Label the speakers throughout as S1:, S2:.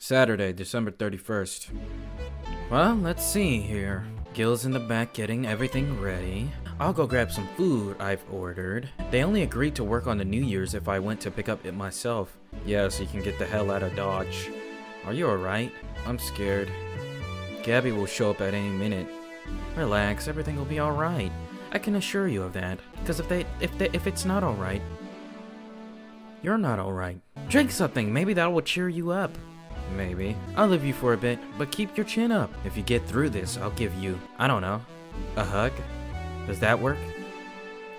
S1: Saturday, December 31st. Well, let's see here. Gil's in the back getting everything ready. I'll go grab some food I've ordered. They only agreed to work on the New Year's if I went to pick up it myself. Yeah, so you can get the hell out of Dodge. Are you alright? I'm scared. Gabby will show up at any minute. Relax, everything will be alright. I can assure you of that. Because if it's not alright, you're not alright. Drink something, maybe that will cheer you up. Maybe. I'll leave you for a bit, but keep your chin up. If you get through this, I'll give you, I don't know, a hug? Does that work?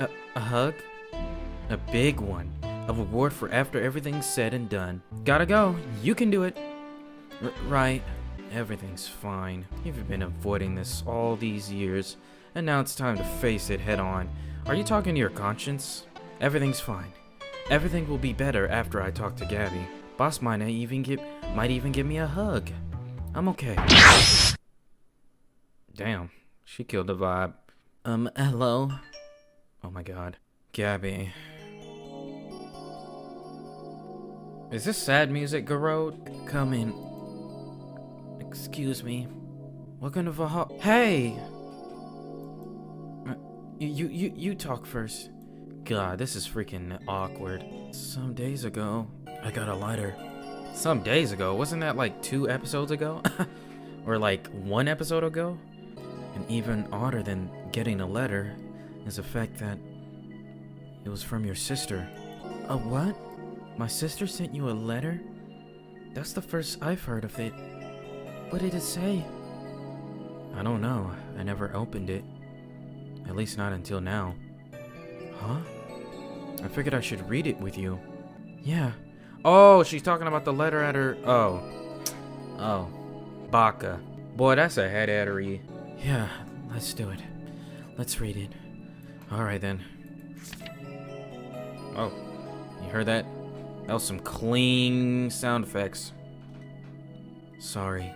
S1: A hug? A big one. A reward for after everything's said and done. Gotta go. You can do it. Right. Everything's fine. You've been avoiding this all these years, and now it's time to face it head on. Are you talking to your conscience? Everything's fine. Everything will be better after I talk to Gabby. Boss might even give me a hug. I'm okay. Damn, she killed the vibe. Hello? Oh my god. Gabby. Is this sad music, Garode? Come in. Excuse me. What kind of a Hey! You talk first. God, this is freaking awkward. Some days ago, I got a lighter. Some days ago? Wasn't that like 2 episodes ago? Or like 1 episode ago? And even odder than getting a letter is the fact that it was from your sister. A what? My sister sent you a letter? That's the first I've heard of it. What did it say? I don't know. I never opened it. At least not until now. Huh? I figured I should read it with you. Yeah. Oh, she's talking about the letter at her... Oh. Baka. Boy, that's a head-attery. Yeah, let's do it. Let's read it. Alright then. Oh. You heard that? That was some clean sound effects. Sorry.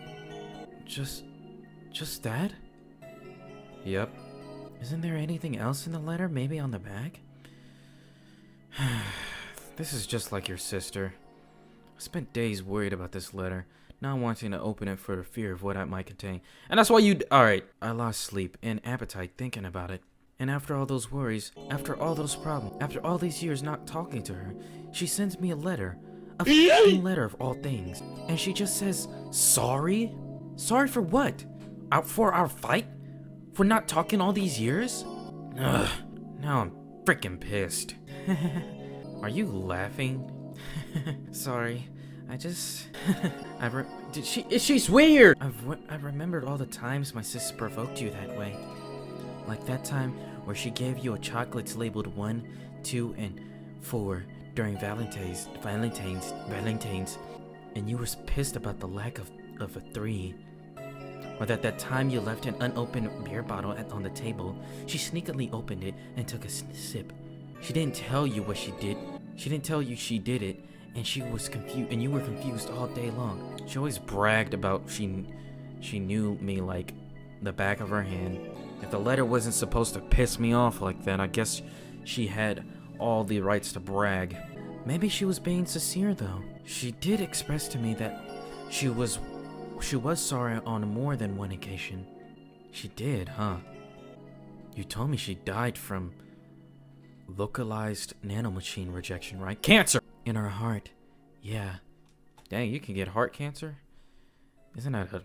S1: Just that? Yep. Isn't there anything else in the letter? Maybe on the back? This is just like your sister. I spent days worried about this letter, not wanting to open it for the fear of what it might contain. And that's why Alright. I lost sleep and appetite thinking about it. And after all those worries, after all those problems, after all these years not talking to her, she sends me a letter. A f***ing letter of all things. And she just says, sorry? Sorry for what? For our fight? For not talking all these years? Ugh. Now I'm freaking pissed. Are you laughing? Sorry. I just... She's weird! I've remembered all the times my sister provoked you that way. Like that time where she gave you a chocolates labeled 1, 2, and 4 during Valentine's, and you were pissed about the lack of a 3. Or that time you left an unopened beer bottle on the table, she sneakily opened it and took a sip. She didn't tell you what she did. She didn't tell you she did it, and she was confused, and you were confused all day long. She always bragged about she knew me like the back of her hand. If the letter wasn't supposed to piss me off like that, I guess she had all the rights to brag. Maybe she was being sincere though. She did express to me that she was sorry on more than one occasion. She did, huh? You told me she died from localized nanomachine rejection, right? Cancer! In her heart. Yeah. Dang, you can get heart cancer? Isn't that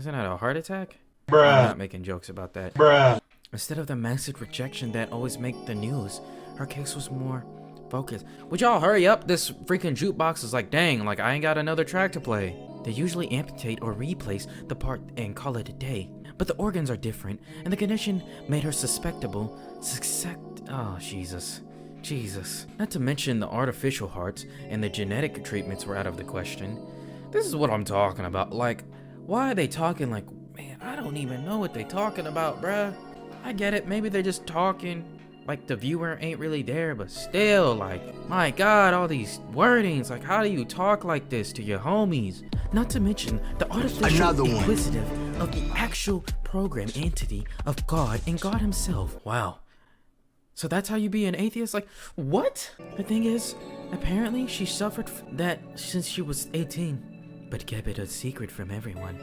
S1: a heart attack? Bruh. I'm not making jokes about that. Bruh. Instead of the massive rejection that always make the news, her case was more focused. Would y'all hurry up? This freaking jukebox is like, dang, like I ain't got another track to play. They usually amputate or replace the part and call it a day. But the organs are different, and the condition made her susceptible. Oh, Jesus. Not to mention the artificial hearts and the genetic treatments were out of the question. This is what I'm talking about. Like, why are they talking like, man, I don't even know what they talking about, bruh. I get it, maybe they're just talking like the viewer ain't really there, but still, like, my God, all these wordings, like, how do you talk like this to your homies? Not to mention the artificial inquisitive of the actual program entity of God and God himself. Wow. So that's how you be an atheist? Like, what? The thing is, apparently she suffered that since she was 18. but kept it a secret from everyone.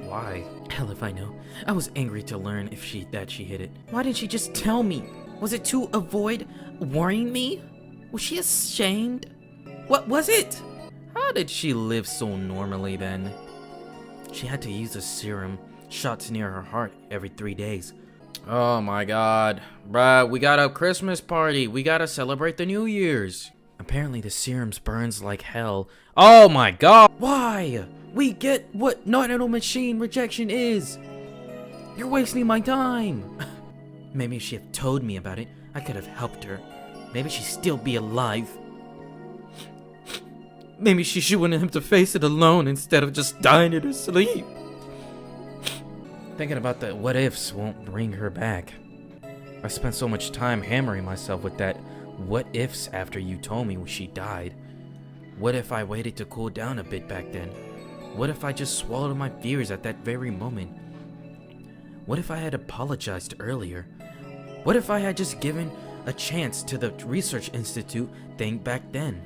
S2: Why?
S1: Hell if I know. I was angry to learn that she hid it. Why didn't she just tell me? Was it to avoid worrying me? Was she ashamed? What was it?
S2: How did she live so normally then?
S1: She had to use a serum, shots near her heart every 3 days.
S2: Oh my god. Bruh, we got a Christmas party. We gotta celebrate the New Year's.
S1: Apparently the serums burns like hell.
S2: Oh my god.
S1: Why? We get what nanomachine rejection is. You're wasting my time. Maybe if she had told me about it, I could have helped her. Maybe she'd still be alive. Maybe she wouldn't have to face it alone instead of just dying in her sleep.
S2: Thinking about the what ifs won't bring her back. I spent so much time hammering myself with that what ifs after you told me she died.
S1: What if I waited to cool down a bit back then? What if I just swallowed my fears at that very moment? What if I had apologized earlier? What if I had just given a chance to the research institute thing back then?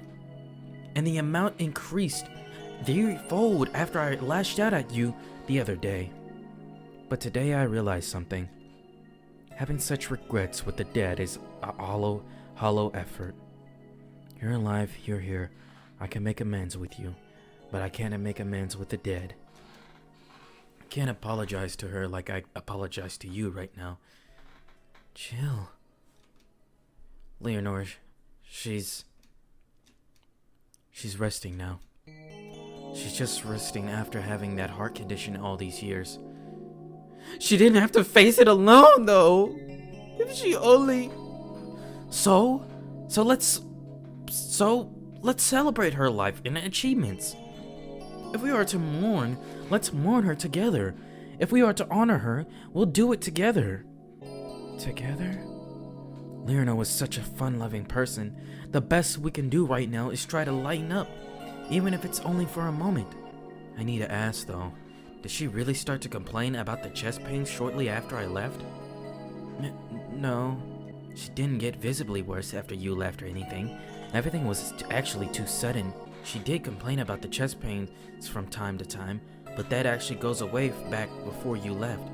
S1: And the amount increased threefold after I lashed out at you the other day. But today I realized something. Having such regrets with the dead is a hollow effort. You're alive, you're here. I can make amends with you, but I can't make amends with the dead. I can't apologize to her like I apologize to you right now. Chill. Leonore, she's resting now. She's just resting after having that heart condition all these years. She didn't have to face it alone, though. If she only... So let's celebrate her life and achievements. If we are to mourn, let's mourn her together. If we are to honor her, we'll do it together. Together? Leonore was such a fun-loving person. The best we can do right now is try to lighten up, even if it's only for a moment. I need to ask, though. Did she really start to complain about the chest pains shortly after I left? No. She didn't get visibly worse after you left or anything. Everything was actually too sudden. She did complain about the chest pains from time to time, but that actually goes away back before you left.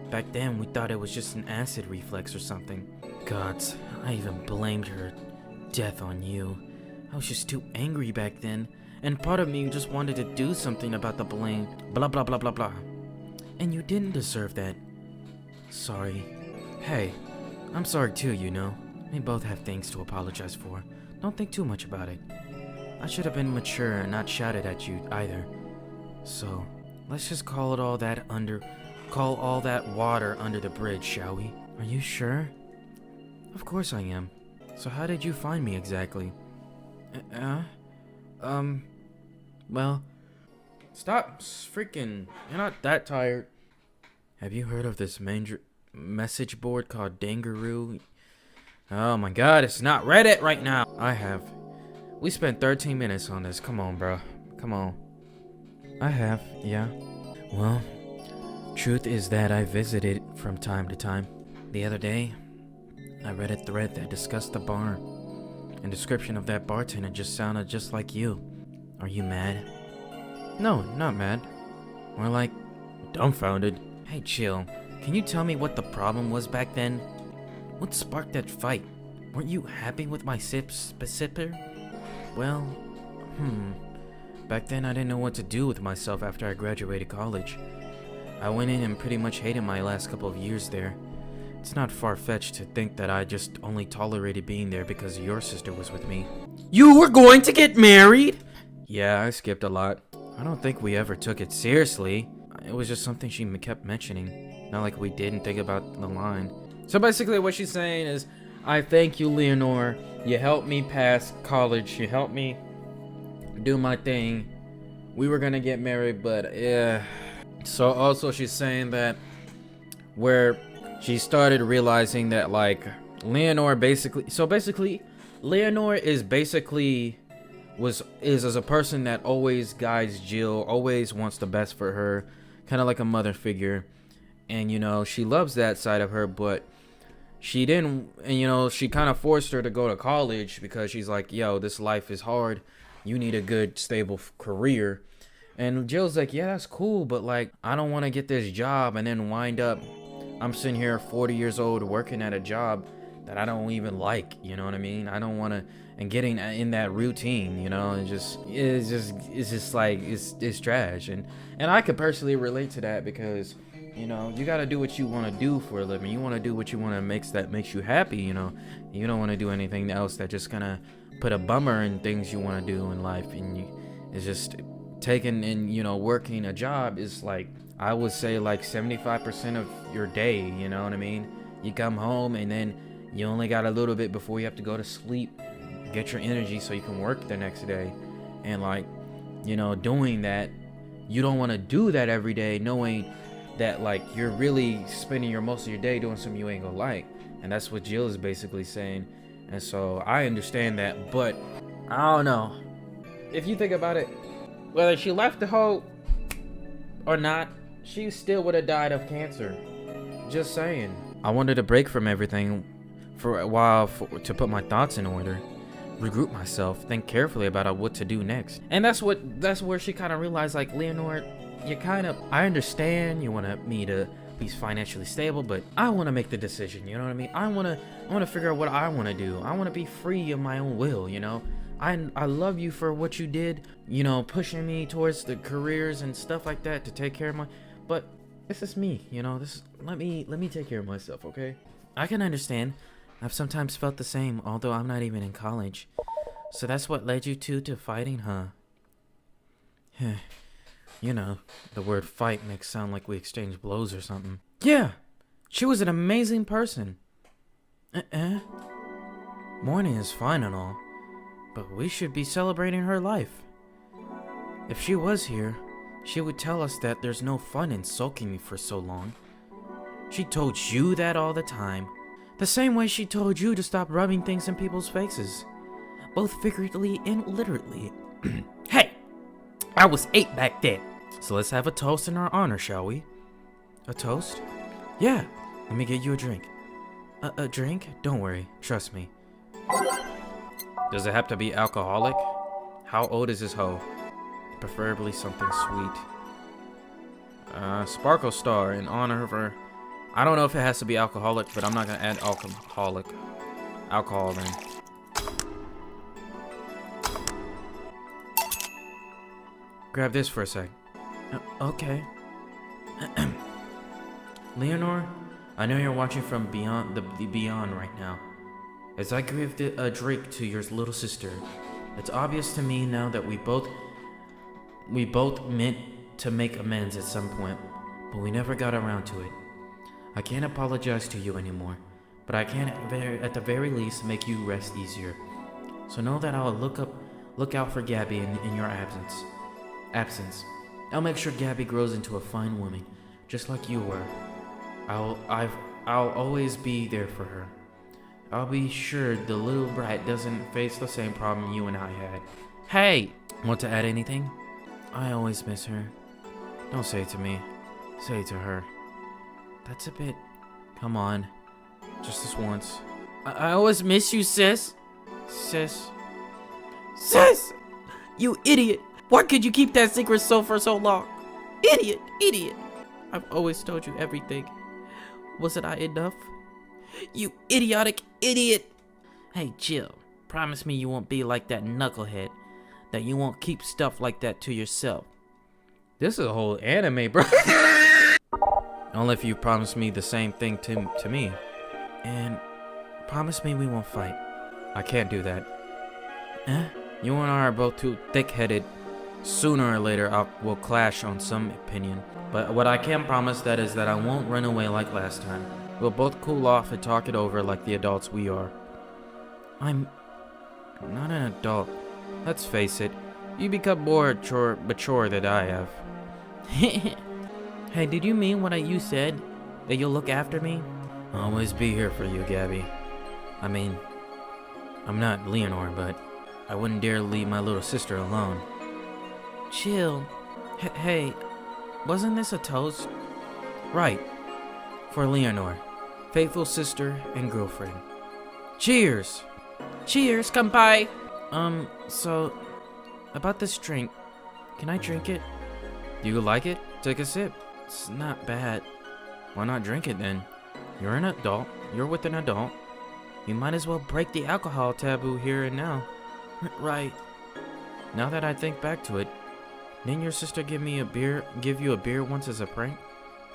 S1: Back then, we thought it was just an acid reflex or something. Gods, I even blamed her death on you. I was just too angry back then. And part of me just wanted to do something about the blame. Blah blah blah blah blah. And you didn't deserve that. Sorry. Hey, I'm sorry too, you know. We both have things to apologize for. Don't think too much about it. I should have been mature and not shouted at you either. So, let's just call all that water under the bridge, shall we? Are you sure? Of course I am. So how did you find me exactly? Well, stop freaking, you're not that tired. Have you heard of this message board called Dangaroo? Oh my god, it's not Reddit right now. I have. We spent 13 minutes on this. Come on, bro. Come on. I have, yeah. Well, truth is that I visit it from time to time. The other day, I read a thread that discussed the bar. And description of that bartender just sounded just like you. Are you mad? No, not mad. More like dumbfounded. Hey, chill. Can you tell me what the problem was back then? What sparked that fight? Weren't you happy with my sipper? Well, back then I didn't know what to do with myself after I graduated college. I went in and pretty much hated my last couple of years there. It's not far-fetched to think that I just only tolerated being there because your sister was with me. You were going to get married? Yeah, I skipped a lot. I don't think we ever took it seriously. It was just something she kept mentioning. Not like we didn't think about the line. So basically what she's saying is, I thank you, Leonore. You helped me pass college. You helped me do my thing. We were gonna get married, but yeah. So also she's saying that where she started realizing that like Leonore Leonore is as a person that always guides Jill, always wants the best for her, kind of like a mother figure. And you know, she loves that side of her, but she didn't, and you know, she kind of forced her to go to college because she's like, yo, this life is hard. You need a good, stable career.
S2: And Jill's like, yeah, that's cool, but like, I don't want to get this job and then wind up, I'm sitting here 40 years old working at a job that I don't even like, you know what I mean? I don't want to, and getting in that routine, you know, it's just like, it's trash. And I could personally relate to that because, you know, you got to do what you want to do for a living. You want to do what you want to makes you happy, you know. You don't want to do anything else that just gonna put a bummer in things you want to do in life. And it's just taking and, you know, working a job is like, I would say like 75% of your day, you know what I mean? You come home and then you only got a little bit before you have to go to sleep, get your energy so you can work the next day. And like, you know, doing that, you don't want to do that every day knowing that like you're really spending most of your day doing something you ain't gonna like. And that's what Jill is basically saying. And so I understand that, but I don't know. If you think about it, whether she left the hoe or not, she still would have died of cancer. Just saying. I wanted a break from everything for a while to put my thoughts in order, regroup myself, think carefully about what to do next. And that's where she kind of realized, like, Leonore, I understand you want me to be financially stable, but I want to make the decision, you know what I mean? I want to figure out what I want to do. I want to be free of my own will, you know? I love you for what you did, you know, pushing me towards the careers and stuff like that to take care of but this is me, you know, let me take care of myself, okay? I can understand. I've sometimes felt the same, although I'm not even in college. So that's what led you to fighting, huh? You know, the word fight makes sound like we exchange blows or something. Yeah, she was an amazing person. Mourning is fine and all, but we should be celebrating her life. If she was here, she would tell us that there's no fun in sulking for so long. She told you that all the time. The same way she told you to stop rubbing things in people's faces. Both figuratively and literally. Hey! I was 8 back then. So let's have a toast in our honor, shall we? A toast? Yeah. Let me get you a drink. A drink? Don't worry. Trust me. Does it have to be alcoholic? How old is this hoe? Preferably something sweet. Sparkle Star in honor of her. I don't know if it has to be alcoholic, but I'm not gonna add alcohol then. Grab this for a sec. Okay. Leonore, I know you're watching from beyond the beyond right now. As I give a drink to your little sister, it's obvious to me now that we both meant to make amends at some point, but we never got around to it. I can't apologize to you anymore, but I can at the very least make you rest easier. So know that I'll look out for Gabby in your absence. I'll make sure Gabby grows into a fine woman, just like you were. I'll always be there for her. I'll be sure the little brat doesn't face the same problem you and I had. Hey! Want to add anything? I always miss her. Don't say it to me. Say it to her. That's a bit... Come on. Just this once. I always miss you, sis. Sis! You idiot! Why could you keep that secret for so long? Idiot! I've always told you everything. Wasn't I enough? You idiotic idiot! Hey, chill. Promise me you won't be like that knucklehead. That you won't keep stuff like that to yourself. This is a whole anime, bro. Only if you promise me the same thing to me. And promise me we won't fight. I can't do that. You and I are both too thick-headed. Sooner or later, we'll clash on some opinion. But what I can promise is that I won't run away like last time. We'll both cool off and talk it over like the adults we are. I'm not an adult. Let's face it. You become more mature than I have. Hey, did you mean what you said? That you'll look after me? I'll always be here for you, Gabby. I mean, I'm not Leonore, but I wouldn't dare leave my little sister alone. Chill. Hey, wasn't this a toast? Right. For Leonore, faithful sister and girlfriend. Cheers! Cheers, kampai! So, about this drink, can I drink it? Do you like it? Take a sip. It's not bad. Why not drink it then? You're an adult. You're with an adult. You might as well break the alcohol taboo here and now. Right. Now that I think back to it, didn't your sister give you a beer once as a prank?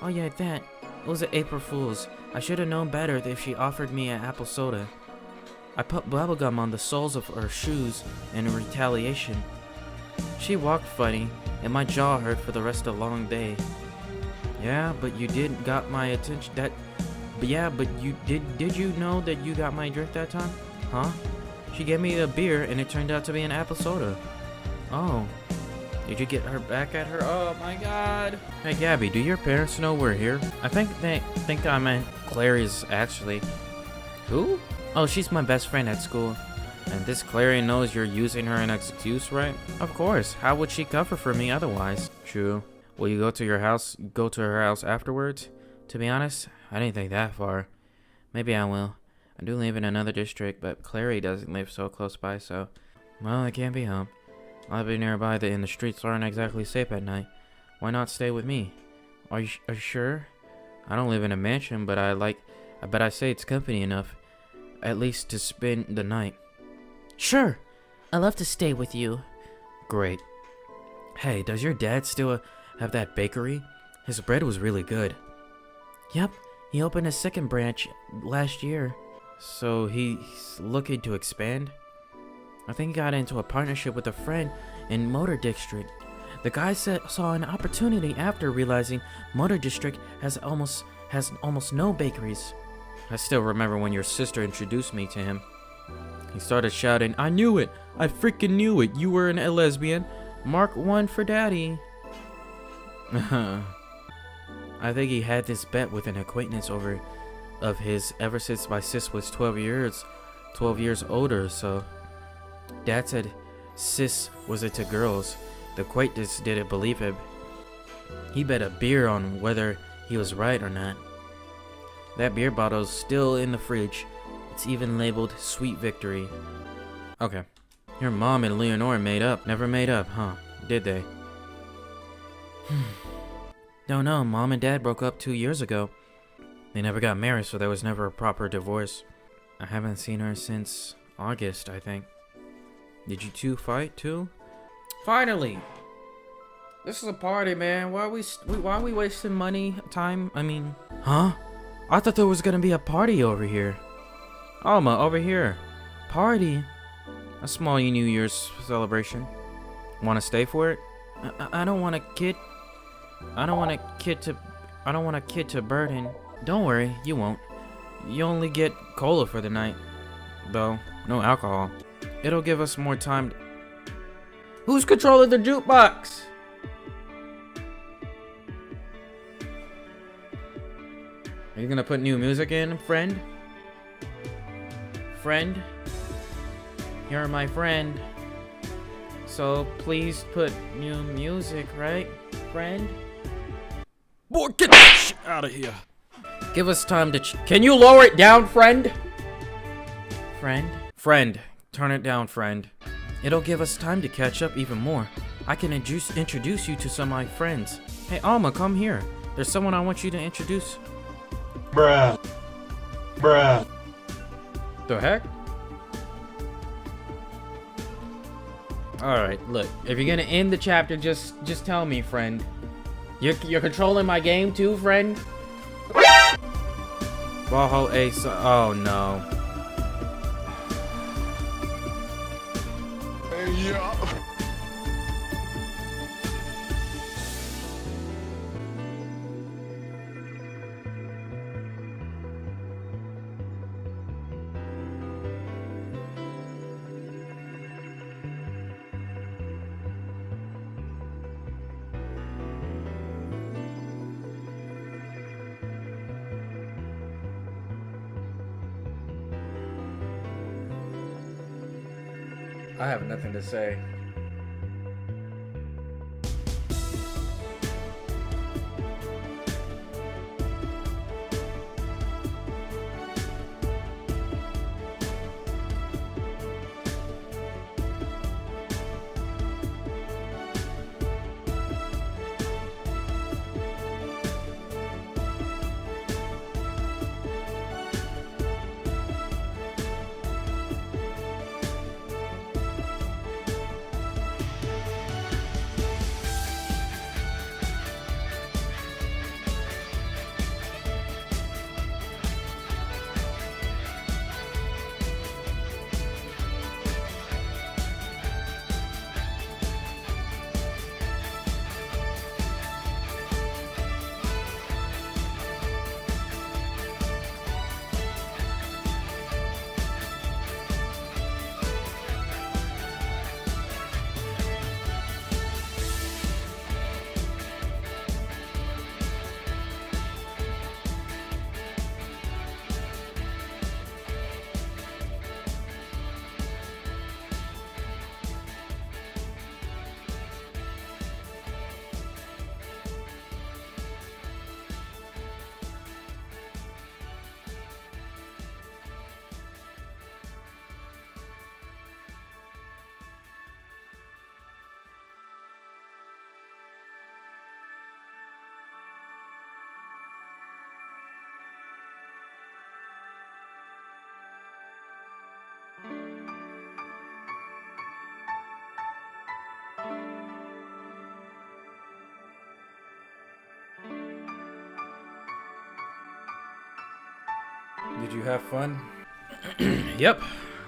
S2: Oh yeah, that. It was an April Fool's. I should have known better if she offered me an apple soda. I put bubblegum on the soles of her shoes in retaliation. She walked funny, and my jaw hurt for the rest of the long day. Yeah, but you did got my attention. Did you know that you got my drink that time? Huh? She gave me a beer, and it turned out to be an apple soda. Oh. Did you get her back at her? Oh my god. Hey Gabby, do your parents know we're here? I think they think I meant Clary's actually. Who? Oh, she's my best friend at school. And this Clary knows you're using her as an excuse, right? Of course. How would she cover for me otherwise? True. Will you go to her house afterwards? To be honest, I didn't think that far. Maybe I will. I do live in another district, but Clary doesn't live so close by, so... Well, it can't be helped. I live nearby and the streets aren't exactly safe at night. Why not stay with me? Are you sure? I don't live in a mansion, but I say it's company enough. At least to spend the night. Sure. I'd love to stay with you. Great. Hey, does your dad still have that bakery? His bread was really good. Yep, he opened a second branch last year. So he's looking to expand? I think he got into a partnership with a friend in Motor District. The guy saw an opportunity after realizing Motor District has almost no bakeries. I still remember when your sister introduced me to him. He started shouting, "I knew it! I freaking knew it! You were a lesbian! Mark 1 for daddy!" I think he had this bet with an acquaintance of his ever since my sis was 12 years older, so... Dad said sis was into girls. The acquaintance didn't believe him. He bet a beer on whether he was right or not. That beer bottle's still in the fridge. It's even labeled Sweet Victory. Okay. Your mom and Leonore made up. Never made up, huh? Did they? Don't know. Mom and Dad broke up 2 years ago. They never got married, so there was never a proper divorce. I haven't seen her since August, I think. Did you two fight too? Finally! This is a party, man. Why are we wasting money, time? I mean... Huh? I thought there was gonna be a party over here. Alma, over here. Party? A small New Year's celebration. Wanna stay for it? I don't want a kid. I don't want a kid to burden. Don't worry, you won't. You only get cola for the night. Though, no alcohol. It'll give us more time. Who's controlling the jukebox? Are you gonna put new music in, friend? Friend? You're my friend. So please put new music, right, friend?
S3: Boy, get that shit out of here.
S2: Give us time to Can you lower it down, friend? Friend? Friend. Turn it down, friend. It'll give us time to catch up even more. I can introduce you to some of my friends. Hey, Alma, come here. There's someone I want you to introduce.
S3: Bruh.
S2: The heck? Alright, look. If you're gonna end the chapter, just tell me, friend. You're controlling my game too, friend? Bajo Ace. Oh no.
S3: Yeah.
S2: I have nothing to say. Did you have fun? Yep.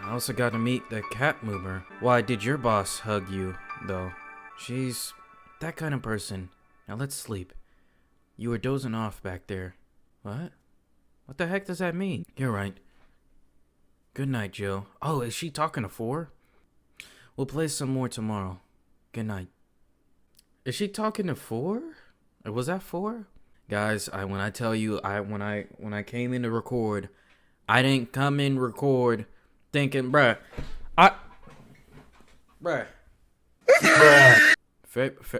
S2: I also got to meet the cat mover. Why did your boss hug you, though? She's that kind of person. Now let's sleep. You were dozing off back there. What? What the heck does that mean? You're right. Good night, Jill. Oh, is she talking to 4? We'll play some more tomorrow. Good night. Is she talking to 4? Or was that 4? Guys, when I tell you, when I came in to record, I didn't come in record thinking, bruh.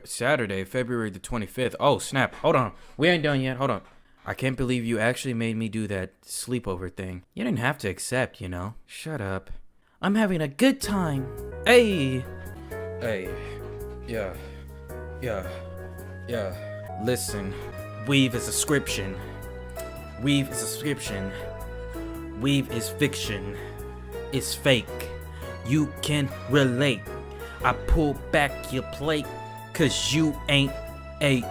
S2: Saturday, February the 25th. Oh, snap. Hold on. We ain't done yet. Hold on. I can't believe you actually made me do that sleepover thing. You didn't have to accept, you know. Shut up. I'm having a good time. Hey. Hey. Yeah. Listen. Weave is a scription. Weave is a scription. Weave is fiction. It's fake. You can relate. I pull back your plate, cause you ain't a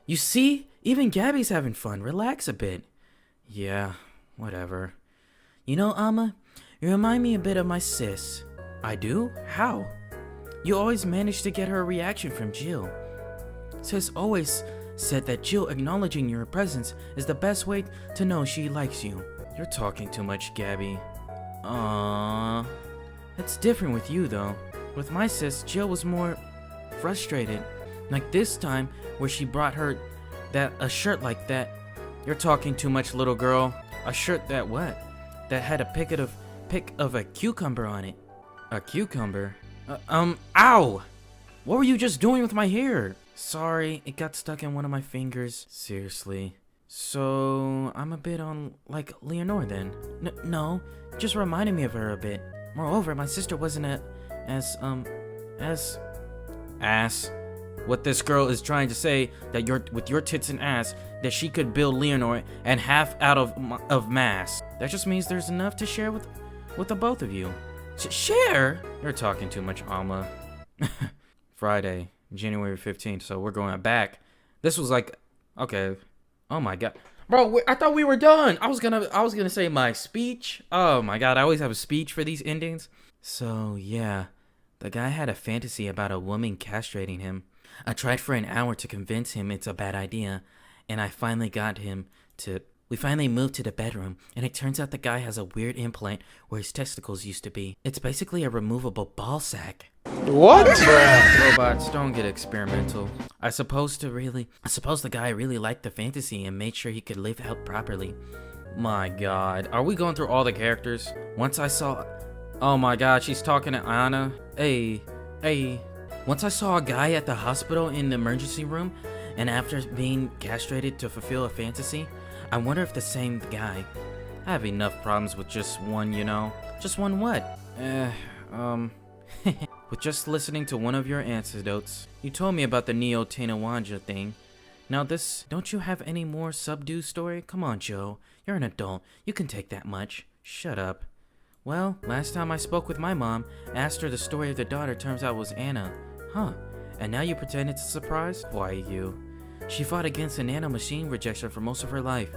S2: You see? Even Gabby's having fun. Relax a bit. Yeah, whatever. You know, Alma, you remind me a bit of my sis. I do? How? You always manage to get her reaction from Jill. Sis always said that Jill acknowledging your presence is the best way to know she likes you. You're talking too much, Gabby. Aww. It's different with you, though. With my sis, Jill was more frustrated. Like this time, where she brought her a shirt like that. You're talking too much, little girl. A shirt that what? That had a pic of a cucumber on it. A cucumber? Ow! What were you just doing with my hair? Sorry, it got stuck in one of my fingers. Seriously. So, I'm a bit on, like, Leonore then. No, just reminded me of her a bit. Moreover, my sister wasn't as what this girl is trying to say, that with your tits and ass, that she could build Leonore and half out of mass. That just means there's enough to share with the both of you. Share? You're talking too much, Alma. Friday, January 15th, so we're going back. This was like, okay. Oh my god. Bro, I thought we were done. I was gonna say my speech. Oh my god, I always have a speech for these endings. So, yeah. The guy had a fantasy about a woman castrating him. I tried for an hour to convince him it's a bad idea, and I finally got him to... We finally moved to the bedroom, and it turns out the guy has a weird implant where his testicles used to be. It's basically a removable ball sack.
S3: What?
S2: Robots, don't get experimental. I suppose the guy really liked the fantasy and made sure he could live out properly. My god, are we going through all the characters? Once I saw... Oh my god, she's talking to Anna. Hey. Once I saw a guy at the hospital in the emergency room, and after being castrated to fulfill a fantasy, I wonder if the same guy. I have enough problems with just one, you know. Just one what? With just listening to one of your anecdotes. You told me about the Neo Tenawanja thing. Now this, don't you have any more subdue story? Come on, Joe. You're an adult. You can take that much. Shut up. Well, last time I spoke with my mom, asked her the story of the daughter, turns out was Anna. Huh. And now you pretend it's a surprise? Why you? She fought against a nanomachine rejection for most of her life.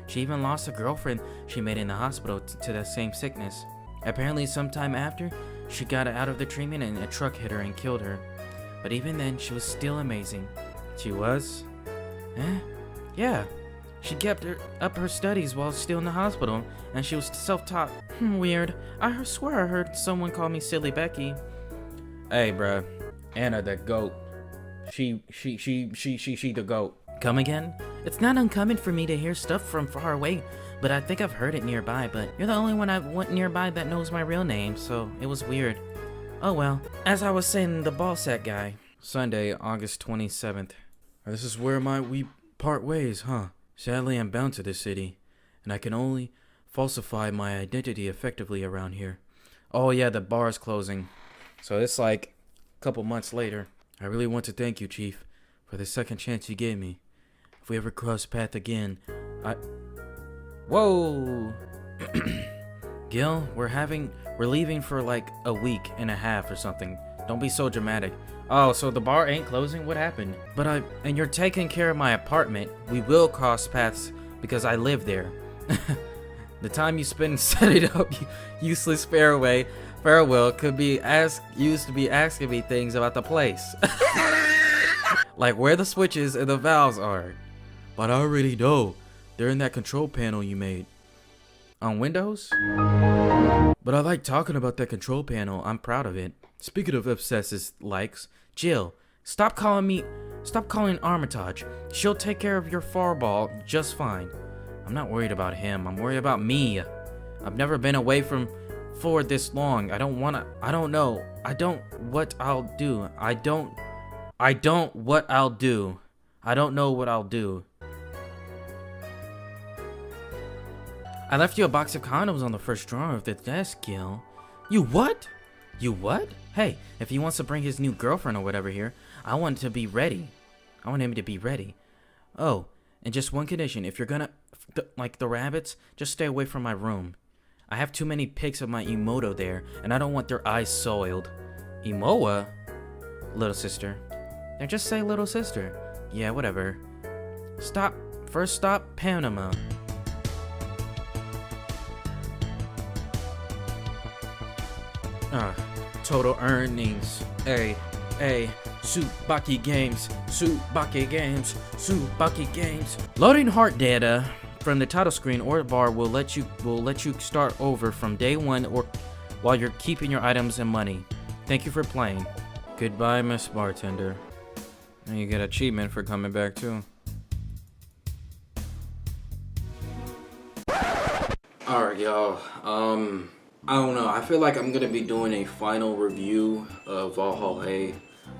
S2: She even lost a girlfriend she met in the hospital to that same sickness. Apparently sometime after, she got out of the treatment and a truck hit her and killed her. But even then, she was still amazing. She was? Yeah. She kept up her studies while still in the hospital, and she was self-taught. Weird. I swear I heard someone call me Silly Becky. Hey, bruh. Anna the goat. She the goat. Come again? It's not uncommon for me to hear stuff from far away, but I think I've heard it nearby, but you're the only one I've went nearby that knows my real name, so it was weird. Oh well. As I was saying, the ball sack guy. Sunday, August 27th. This is where we part ways, huh? Sadly, I'm bound to this city, and I can only falsify my identity effectively around here. Oh yeah, the bar's closing. So it's like a couple months later. I really want to thank you, Chief, for the second chance you gave me. If we ever cross path again, Whoa! Gil, we're leaving for like a week and a half or something
S1: Don't be so dramatic. Oh, so the bar ain't closing? What happened? And you're taking care of my apartment. We will cross paths because I live there. The time you spend setting up useless farewell could be used to be asking me things about the place. Like where the switches and the valves are. But I already know. They're in that control panel you made. On Windows? But I like talking about that control panel. I'm proud of it. Speaking of obsessive likes, Jill, stop calling Armitage. She'll take care of your farball just fine. I'm not worried about him. I'm worried about me. I've never been away from Ford this long. I don't know what I'll do. I don't know what I'll do. I left you a box of condoms on the first drawer of the desk, Gil. You what? You what? Hey, if he wants to bring his new girlfriend or whatever here, I want him to be ready. Oh, and just one condition. If you're gonna, like the rabbits, just stay away from my room. I have too many pics of my Emoto there, and I don't want their eyes soiled. Emoa? Little sister. Now just say little sister. Yeah, whatever. First stop, Panama. Total earnings. Tsubaki games. Loading heart data from the title screen or bar will let you start over from day one or while you're keeping your items and money. Thank you for playing. Goodbye, Miss Bartender. And you get achievement for coming back too. Alright, y'all. I don't know. I feel like I'm gonna be doing a final review of Valhalla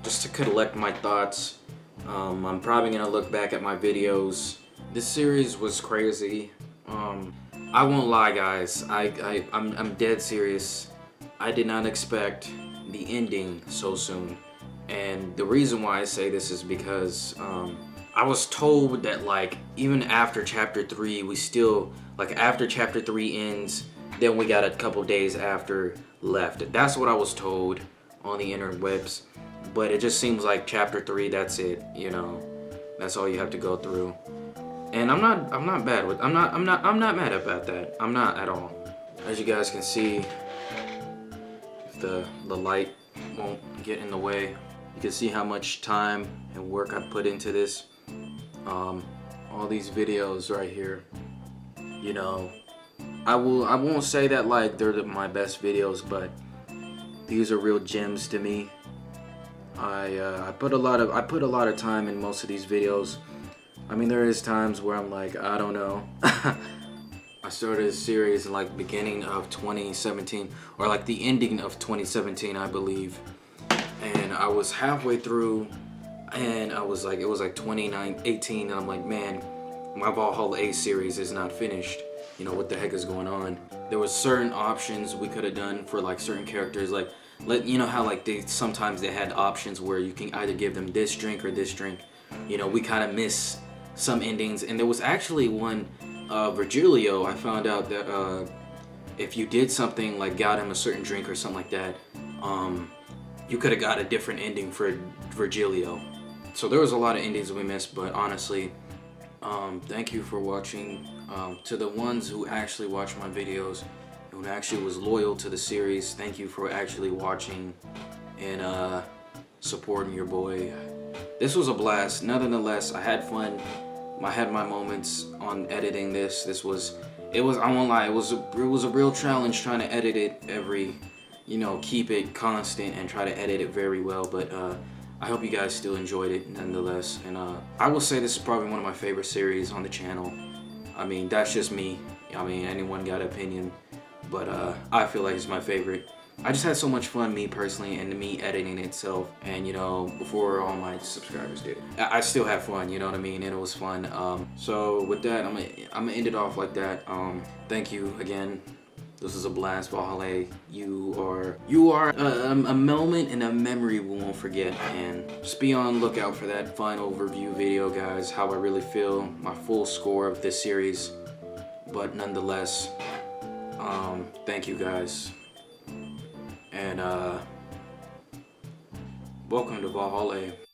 S1: just to collect my thoughts. I'm probably gonna look back at my videos. This series was crazy. I won't lie, guys. I'm dead serious. I did not expect the ending so soon, and the reason why I say this is because I was told that like even after chapter 3, we still after chapter 3 ends. Then we got a couple days after left. That's what I was told on the interwebs. But it just seems like chapter 3, that's it, you know. That's all you have to go through. And I'm not mad about that. I'm not at all. As you guys can see, if the light won't get in the way, you can see how much time and work I put into this. All these videos right here, you know. I won't say that like they're my best videos, but these are real gems to me. I put a lot of time in most of these videos. I mean, there is times where I'm like, I don't know. I started a series in like beginning of 2017 or like the ending of 2017, I believe. And I was halfway through and I was like, it was like 2018 and I'm like, man, my Valhalla A series is not finished. You know, what the heck is going on? There was certain options we could have done for like certain characters, like you know how like sometimes they had options where you can either give them this drink or this drink. You know, we kind of miss some endings, and there was actually one Virgilio. I found out that if you did something like got him a certain drink or something like that, you could have got a different ending for Virgilio. So there was a lot of endings we missed, but honestly, thank you for watching. To the ones who actually watch my videos, who actually was loyal to the series, thank you for actually watching and supporting your boy. This was a blast. Nonetheless, I had fun. I had my moments on editing this. I won't lie, it was a real challenge trying to edit it keep it constant and try to edit it very well, but I hope you guys still enjoyed it nonetheless. And I will say this is probably one of my favorite series on the channel. I mean, that's just me. I mean, anyone got an opinion, but I feel like it's my favorite. I just had so much fun, me personally, and me editing itself, and you know, before all my subscribers did. I still have fun, you know what I mean, and it was fun. So with that, I'm gonna end it off like that. Thank you again. This is a blast, Valhalla. You are a moment and a memory we won't forget, and just be on lookout for that final review video, guys, how I really feel, my full score of this series. But nonetheless, thank you guys, and
S2: Welcome to Valhalla.